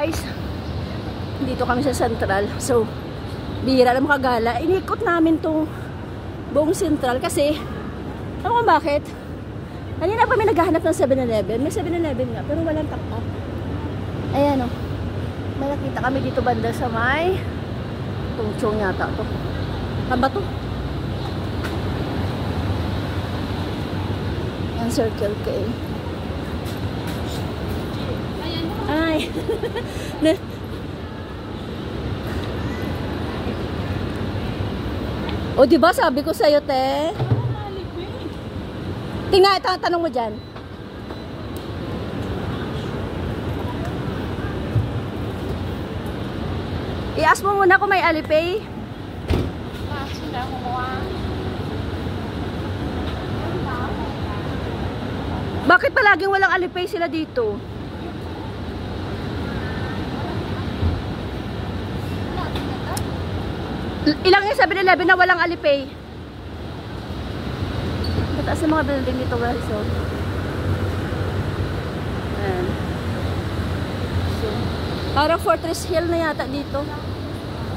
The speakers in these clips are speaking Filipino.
Guys, dito kami sa Central. So, bihira lang makagala. Inikot namin tong buong Central kasi, ano kung bakit? Kanina pa may naghahanap ng 7-Eleven. May 7-Eleven nga, pero walang takpa. Ayan o. May nakita kami dito banda sa may tungchong yata to. Tamba to? Ang Circle K. Ay. O diba sabi ko sa'yo, te? Tingnan, tanong mo dyan. I-ask mo muna kung may Alipay. Bakit palaging walang Alipay sila dito? Ilang yung 7-Eleven na walang Alipay? Mataas na mga building dito guys. So, ayan. So, parang Fortress Hill na yata dito.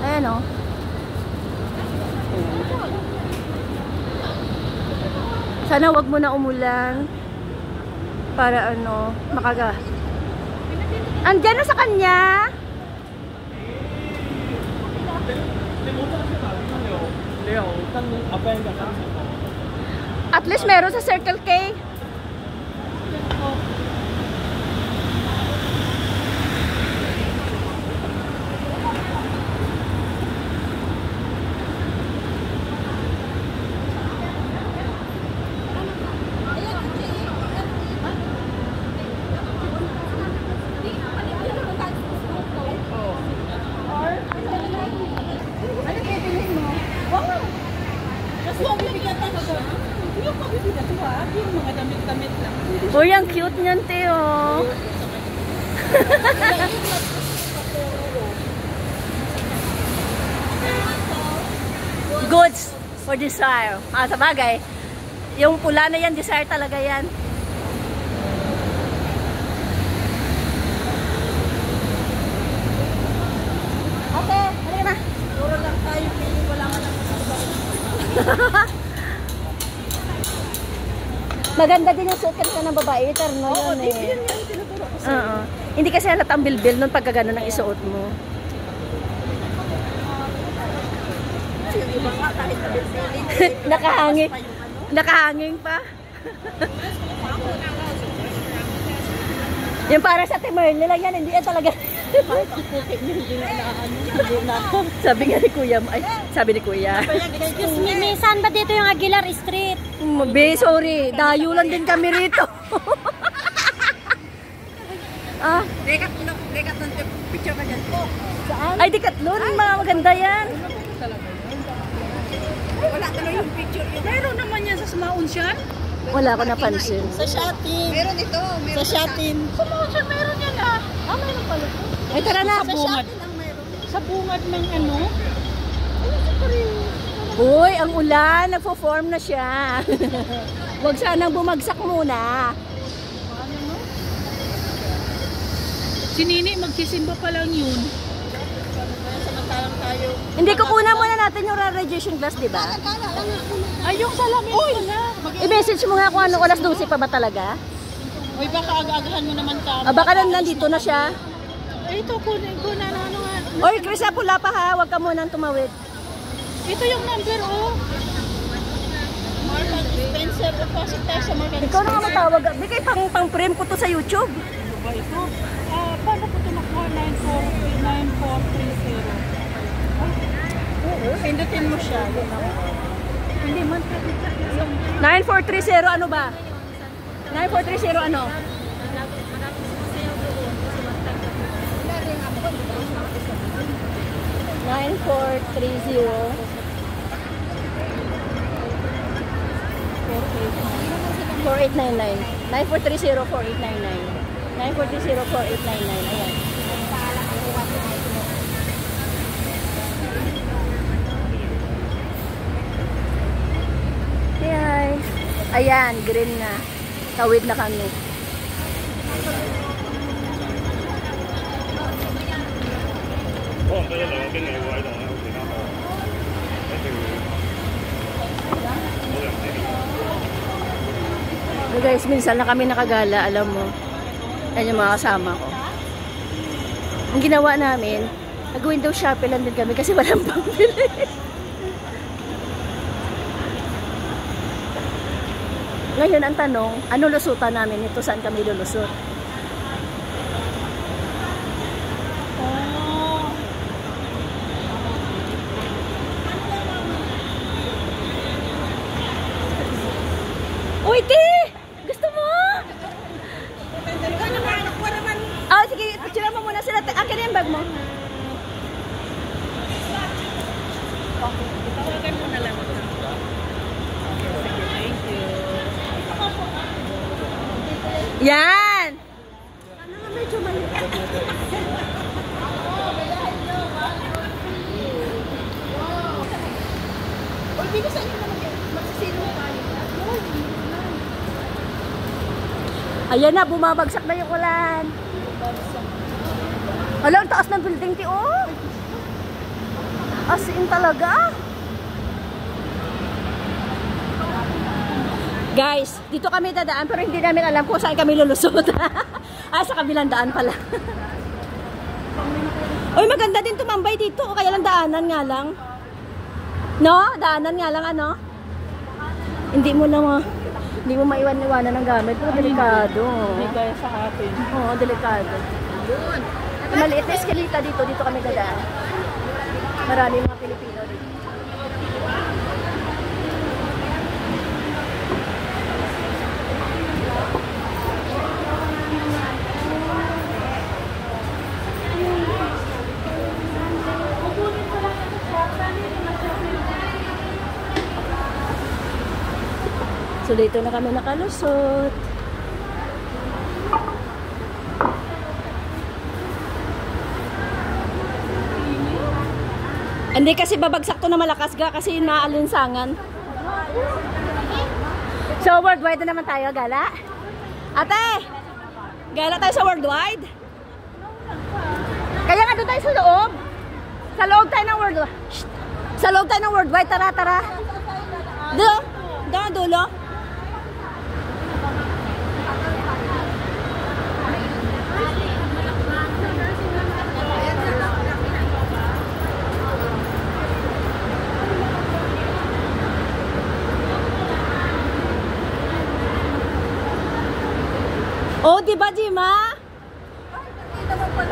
Ayan o. Sana wag mo na umulan. Para ano, makaga. Andyan na sa kanya. At least meron sa Circle K. Uy, ang cute niyan, Teo. Goods for desire. Ah, sabagay. Yung pula na yan, desire talaga yan. Okay, halika na. Puro lang tayo, pili wala ka lang. Maganda din yung suit ka ng babae, terno yun eh. Hindi kasi halatang bilbil nun pagka gano'n ang isuot mo. Nakahanging. Nakahanging pa. Yung para sa Timerle lang yan, hindi yan talaga. Sabi nga ni Kuya, ay, sabi ni Kuya. Excuse me, saan ba dito yung Aguilar Street? Be, sorry, dayo lang din kami rito. Ah, Decathlon, picture ka dyan. Saan? Ay, Decathlon, maganda yan. Wala ka na yung picture. Meron naman yan sa Smaunsian. Wala ko napansin. Sa Shatin. Meron ito. Meron sa Shatin. Sa Smaunsian meron yan ah. Ah, meron pala. Ay, tara na. Sa bungad. Sa bungad ng ano? Uy, ang ulan. Nagpo-form na siya. Huwag sanang bumagsak muna. Si Nini, magsisimba pa lang yun. Samantalang tayo. Hindi, kukunan muna natin yung radiation glass, di ba? Ay, yung salamin pala. I-message mo nga kung anong oras 12 pa ba talaga? Uy, baka aga-agahan mo naman ka. Ah, baka nandito na siya. Ay, ito, kunin ko na ano nga. Oy, Chris, pula pa ha. Huwag ka munang tumawid. Ito yung number, oh. Mark Spencer, pasok tayo sa Mark Ikaw na nga matawag. Bigay pang-frame ko to sa YouTube. Ano ba ito? Paano ko ito nakuha? 9430. Oo, pindutin mo siya. Hindi man. 9430 ano ba? 9430 ano? $9430 4899 9430 4899 9430 4899 ayan. Ayan, green na. Tawid na kami. So guys, minsan na kami nakagala, alam mo. Yan yung mga kasama ko. Ang ginawa namin, nag-window shopping lang din kami kasi walang pambili. Ngayon ang tanong, ano lusutan namin ito? Saan kami lulusot? Uy, Ti! Gusto mo? Ah, sige, picture mo muna sila. Akin na yung bag mo. Itawagan mo na lang. Okay, sige, thank you. Yan! Ano na medyo maliit? Uy, dito sa inyo naman magsisilong tayo. Ayan na, bumabagsak na yung ulan. Hala, ang taas ng building, Ti, oh! As in talaga. Guys, dito kami dadaan pero hindi namin alam kung saan kami lulusot. Ah, sa kabilang daan pala. Uy, maganda din tumambay dito. Kaya lang daanan nga lang. No? Daanan nga lang, ano? Hindi mo maiwan-iwanan ng gamit. Pero delikado. Hindi kaya sa atin. Oo, delikado. Maliit na eskalita dito. Dito kami dadaan. Marami mga Pilipino dito. So dito na kami nakalusot. Hindi kasi babagsak to na malakas ga kasi maalinsangan. So worldwide na naman tayo, gala. Ate! Gala tayo sa worldwide. Kaya nga doon tayo sa loob. Sa loob tayo ng worldwide. Sa loob tayo ng worldwide. Tara, tara. Doon. Doon, dulo. Oh, di ba, Jima?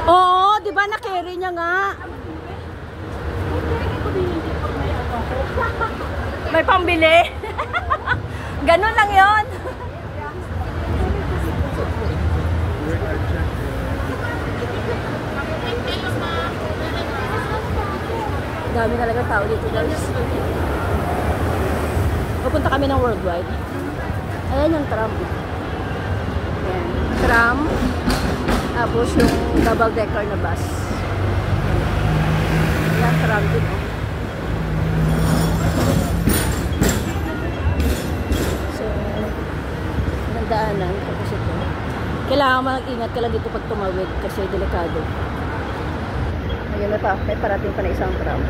Oo, di ba na-carry niya nga? May pambili. Ganun lang 'yon. Dami talaga tao dito, guys. Pupunta kami ng worldwide. Ayan yung tram. Ayan. Tram. Tapos yung double decker na bus. Ayan, tram din. So, nagdaanan. Tapos ito. Kailangan mag-ingat ka lang dito pag tumawid kasi delikado. Ayun na pa. May parating pa na isang tram.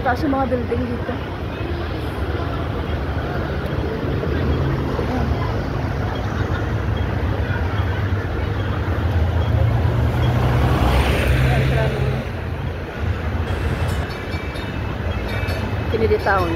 Kasi mga building dito. Kennedy Town.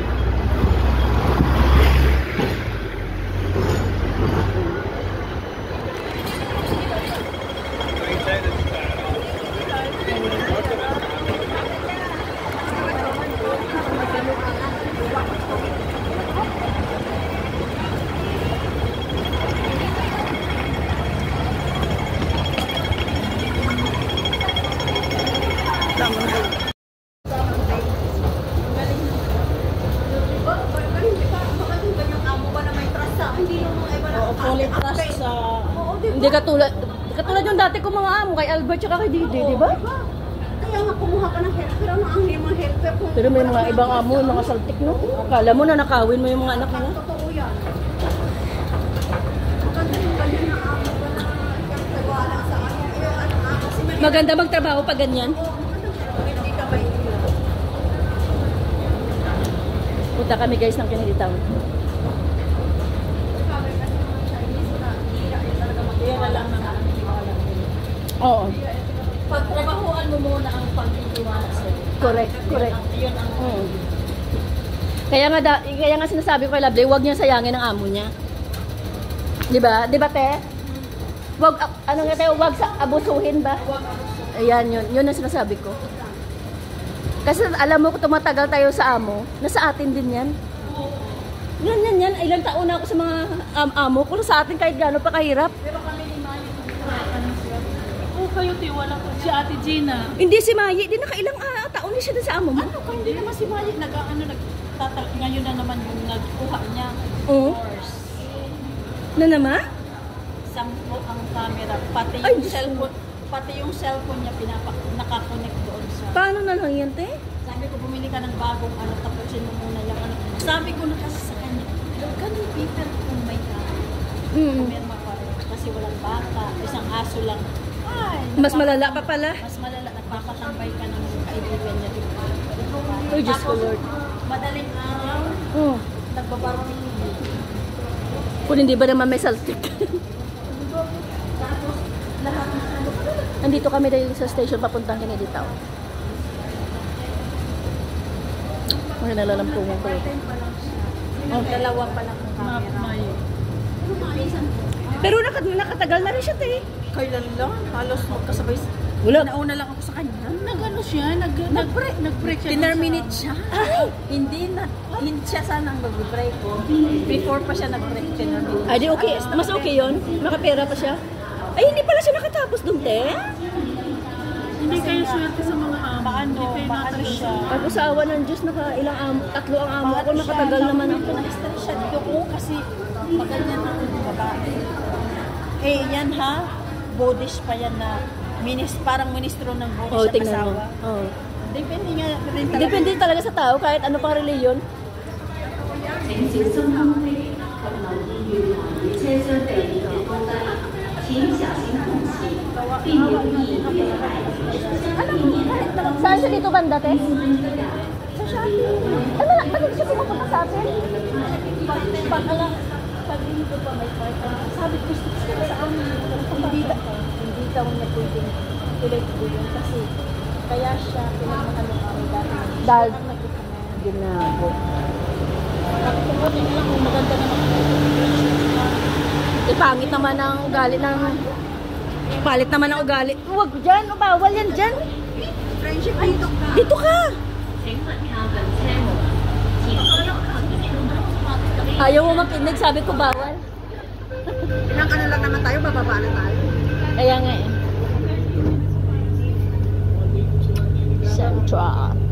Hindi katulad yung dati ko mga amo kay Albert tsaka kay Didi, di ba? Kaya nga kumuha ka ng helper, ano ang mga helper kung... Pero may mga ibang amo, mga saltik, no? Akala mo na nakawin mo yung mga anak mo. Totoo yan. Maganda magtrabaho pag ganyan. Hindi ka ba Punta kami guys ng Kennedy Town. Yan na lang mga Oo. pagtrabahuan mo muna ang pagtitiwala sa'yo. Correct, correct. Yun ang Kaya nga sinasabi ko kay Lovely, huwag niya sayangin ang amo niya. 'Di ba? 'Di ba, te? Wag ano nga tayo, wag sa abusuhin ba? Ayan, yun ang sinasabi ko. Kasi alam mo, kung tumatagal tayo sa amo, nasa atin din yan. Yan. Ilang taon na ako sa mga amo ko, sa atin kahit gaano pa kahirap. Pero kami ni Mayo, kung kayo tiwala ko, si Ate Gina. Hindi si Mayi, di nakailang taon na siya din sa amo mo. Ano, hindi naman si Mayo, ngayon na naman yung nagkuha niya. Oo. Course. Na naman? Sampo ang camera, pati Ay, yung Diyos cellphone, pati yung cellphone niya nakakonect doon sa. Paano na lang yan, te? Sabi ko, bumili ka ng bagong tapusin mo muna yung Sabi ko na kasi sa kanya, ganun Peter kung may pumirma pa rin. Kasi walang bata, isang aso lang. Ay, Mas malala pa pala. mas malala, nagpapatambay ka ng kaibigan niya dito. Oh, Diyos ko, Tapos, Lord. madaling araw, Oh. nagbabarong. Kung hindi ba naman may saltik. Tapos, lahat ng Nandito kami dahil sa station papuntang Kennedy Town. Mga nalalampungan ko. dalawa pa lang ang camera. Pero nakatagal na rin siya, te. Kailan lang, halos magkasabay. Wala. Nauna lang ako sa kanya. Nag-ano siya, nag-break siya. Tinerminate siya. Hindi siya sana ang mag-break ko. Before pa siya nag-break, tinerminate. Ay, di okay. Mas okay yun. Makapera pa siya. Ay, hindi pala siya nakatapos dun, te. Hindi kayo swerte sa mga amo. Paano siya? Ako sa awa ng Diyos, tatlo ang amo ako. Nakatagal naman ako. Na-stress siya dito ko kasi maganyan ang babae. Eh, yan ha? Bodish pa yan na parang ministro ng bodish Oh, at tingnan mo. asawa. Oh. Depende nga rin talaga. Depende talaga sa tao, kahit ano pang reliyon. Saan siya dito banda, te? Sa Shopee. Ay, bakit siya pumupunta sa atin? Pag dito pa may part, sabi ko, gusto ko sa amin. Hindi daw niya pwedeng tuloy-tuloy yun kasi kaya siya pinagmakan ng kami dati. Dahil Ang nag-recommend. ginabo. Pagkukunin lang kung maganda naman. Pangit naman ang ugali ng... Palit naman ang ugali. Huwag dyan, o bawal yan dyan. Friendship dito ka. Dito ka. Ayaw mo makinig, sabi ko bawal. Ilang ano lang naman tayo, bababa na tayo. Kaya nga eh. Central.